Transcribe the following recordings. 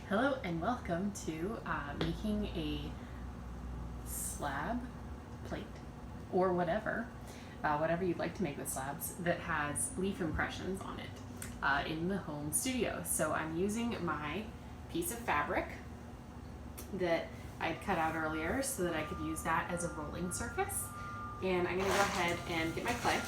Hello and welcome to making a slab plate or whatever you'd like to make with slabs that has leaf impressions on it in the home studio. So I'm using my piece of fabric that I'd cut out earlier so that I could use that as a rolling surface. And I'm going to go ahead and get my clay.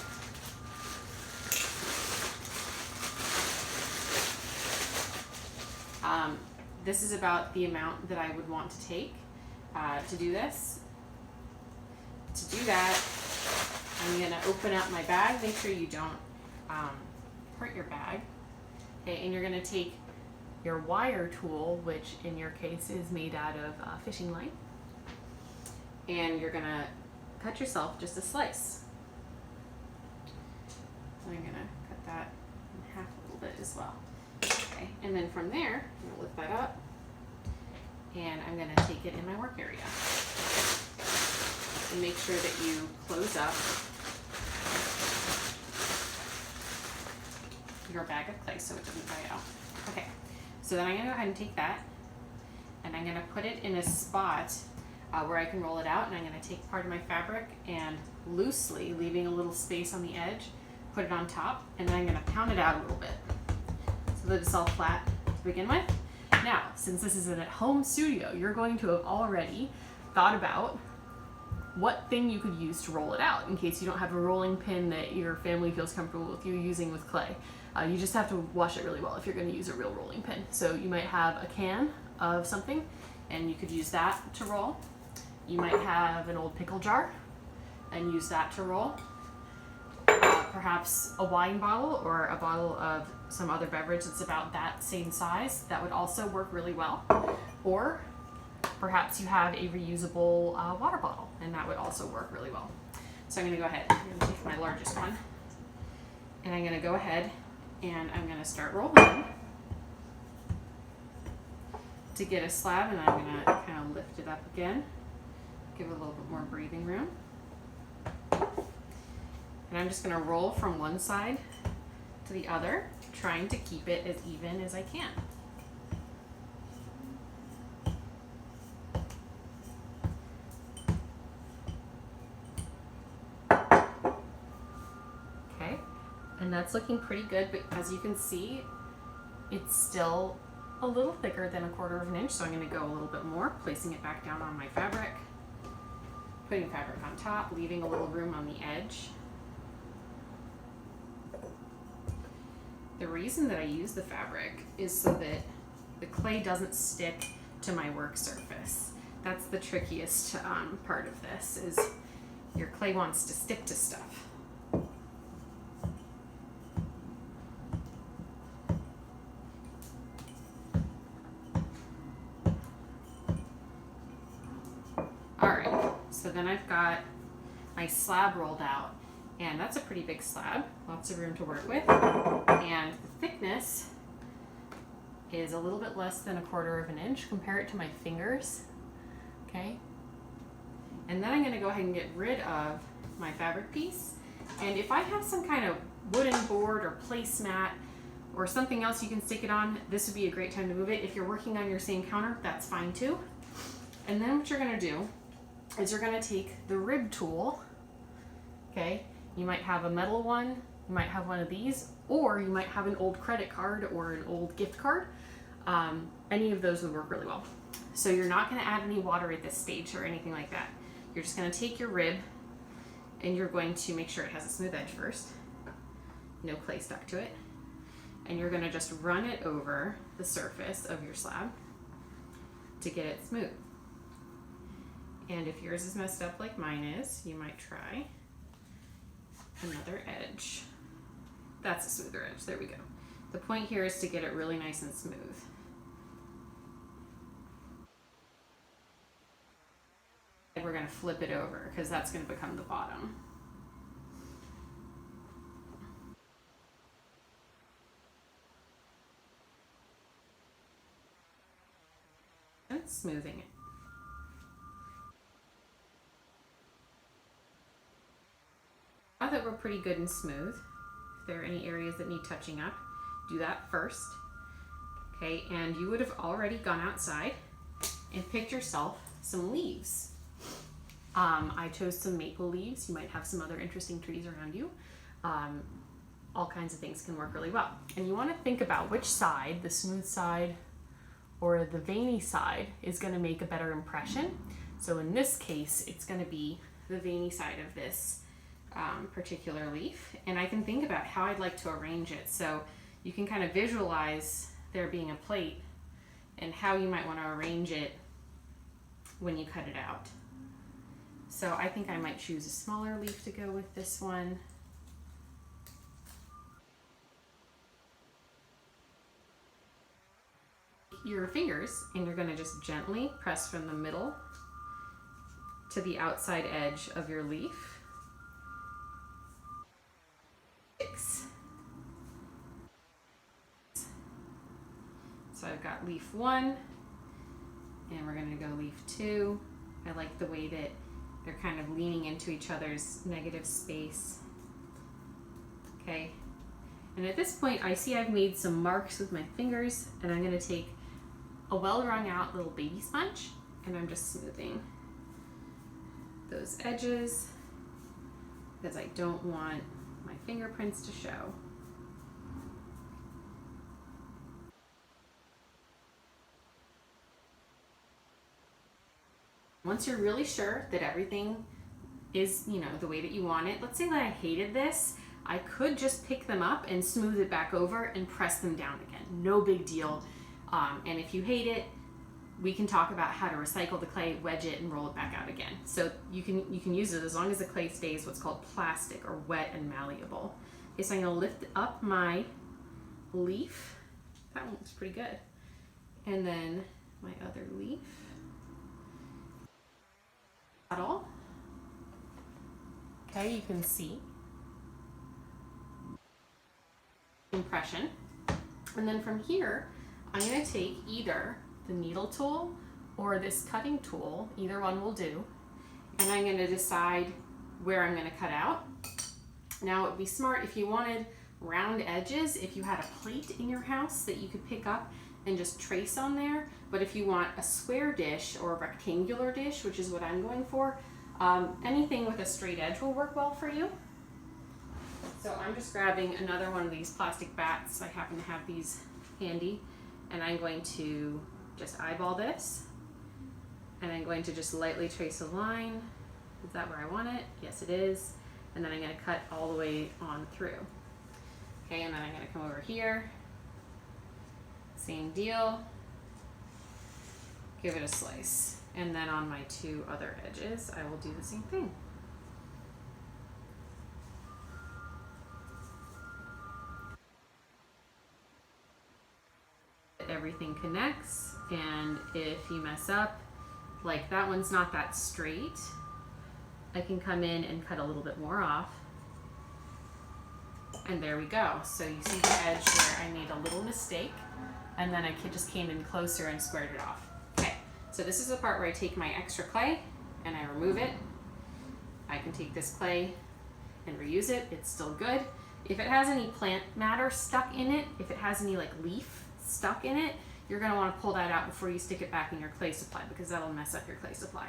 This is about the amount that I would want to take to do this. To do that, I'm going to open up my bag. Make sure you don't hurt your bag. Okay, and you're going to take your wire tool, which in your case is made out of fishing line, and you're going to cut yourself just a slice. So I'm going to cut that in half a little bit as well. Okay, and then from there, I'm going to lift that up, and I'm going to take it in my work area. And make sure that you close up your bag of clay so it doesn't dry out. Okay, so then I'm going to go ahead and take that, and I'm going to put it in a spot where I can roll it out, and I'm going to take part of my fabric and loosely, leaving a little space on the edge, put it on top, and then I'm going to pound it out a little bit so that it's all flat to begin with. Now, since this is an at-home studio, you're going to have already thought about what thing you could use to roll it out in case you don't have a rolling pin that your family feels comfortable with you using with clay. You just have to wash it really well if you're going to use a real rolling pin. So you might have a can of something and you could use that to roll. You might have an old pickle jar and use that to roll. Perhaps a wine bottle or a bottle of some other beverage that's about that same size. That would also work really well. Or perhaps you have a reusable water bottle, and that would also work really well. So I'm going to go ahead and take my largest one, and I'm going to go ahead and I'm going to start rolling to get a slab, and I'm going to kind of lift it up again, give it a little bit more breathing room. And I'm just going to roll from one side to the other, trying to keep it as even as I can. Okay, and that's looking pretty good, but as you can see, it's still a little thicker than 1/4 of an inch, so I'm going to go a little bit more, placing it back down on my fabric, putting fabric on top, leaving a little room on the edge. The reason that I use the fabric is so that the clay doesn't stick to my work surface. That's the trickiest part of this, is your clay wants to stick to stuff. Alright, so then I've got my slab rolled out. And that's a pretty big slab, lots of room to work with. And the thickness is a little bit less than 1/4 of an inch. Compare it to my fingers, okay? And then I'm gonna go ahead and get rid of my fabric piece. And if I have some kind of wooden board or placemat or something else you can stick it on, this would be a great time to move it. If you're working on your same counter, that's fine too. And then what you're gonna do is you're gonna take the rib tool, okay? You might have a metal one, you might have one of these, or you might have an old credit card or an old gift card. Any of those would work really well. So you're not going to add any water at this stage or anything like that. You're just going to take your rib and you're going to make sure it has a smooth edge first. No clay stuck to it. And you're going to just run it over the surface of your slab to get it smooth. And if yours is messed up like mine is, you might try another edge. That's a smoother edge. There we go. The point here is to get it really nice and smooth. We're going to flip it over because that's going to become the bottom. And smoothing it. Now that we're pretty good and smooth, if there are any areas that need touching up, do that first. Okay, and you would have already gone outside and picked yourself some leaves. I chose some maple leaves. You might have some other interesting trees around you. All kinds of things can work really well. And you want to think about which side, the smooth side or the veiny side, is going to make a better impression. So in this case, it's going to be the veiny side of this particular leaf. And I can think about how I'd like to arrange it. So you can kind of visualize there being a plate and how you might want to arrange it when you cut it out. So I think I might choose a smaller leaf to go with this one. Your fingers, and you're going to just gently press from the middle to the outside edge of your leaf. 6. So I've got leaf 1, and we're going to go leaf 2. I like the way that they're kind of leaning into each other's negative space. Okay, and at this point I see I've made some marks with my fingers, and I'm going to take a well wrung out little baby sponge, and I'm just smoothing those edges because I don't want my fingerprints to show. Once you're really sure that everything is, the way that you want it, let's say that I hated this, I could just pick them up and smooth it back over and press them down again. No big deal. And if you hate it, we can talk about how to recycle the clay, wedge it, and roll it back out again. So you can use it as long as the clay stays what's called plastic or wet and malleable. Okay, so I'm going to lift up my leaf. That one looks pretty good. And then my other leaf. At all. Okay, you can see impression. And then from here, I'm going to take either the needle tool or this cutting tool, either one will do, and I'm going to decide where I'm going to cut out. Now it would be smart if you wanted round edges, if you had a plate in your house that you could pick up and just trace on there. But if you want a square dish or a rectangular dish, which is what I'm going for, anything with a straight edge will work well for you. So I'm just grabbing another one of these plastic bats. I happen to have these handy, and I'm going to just eyeball this, and I'm going to just lightly trace a line. Is that where I want it? Yes, it is. And then I'm going to cut all the way on through. Okay, and then I'm going to come over here. Same deal. Give it a slice. And then on my 2 other edges, I will do the same thing. Everything connects, and if you mess up, like that one's not that straight, I can come in and cut a little bit more off. And there we go. So you see the edge where I made a little mistake, and then I just came in closer and squared it off. Okay, so this is the part where I take my extra clay and I remove it. I can take this clay and reuse it. It's still good. If it has any plant matter stuck in it, if it has any like leaf stuck in it, you're going to want to pull that out before you stick it back in your clay supply, because that'll mess up your clay supply.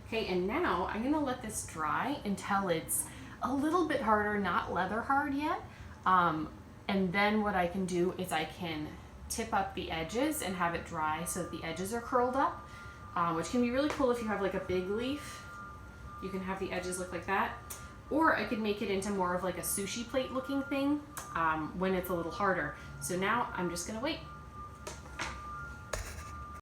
Okay, and now I'm going to let this dry until it's a little bit harder, not leather hard yet. And then what I can do is I can tip up the edges and have it dry so that the edges are curled up, which can be really cool if you have like a big leaf. You can have the edges look like that. Or I could make it into more of like a sushi plate looking thing when it's a little harder. So now I'm just going to wait.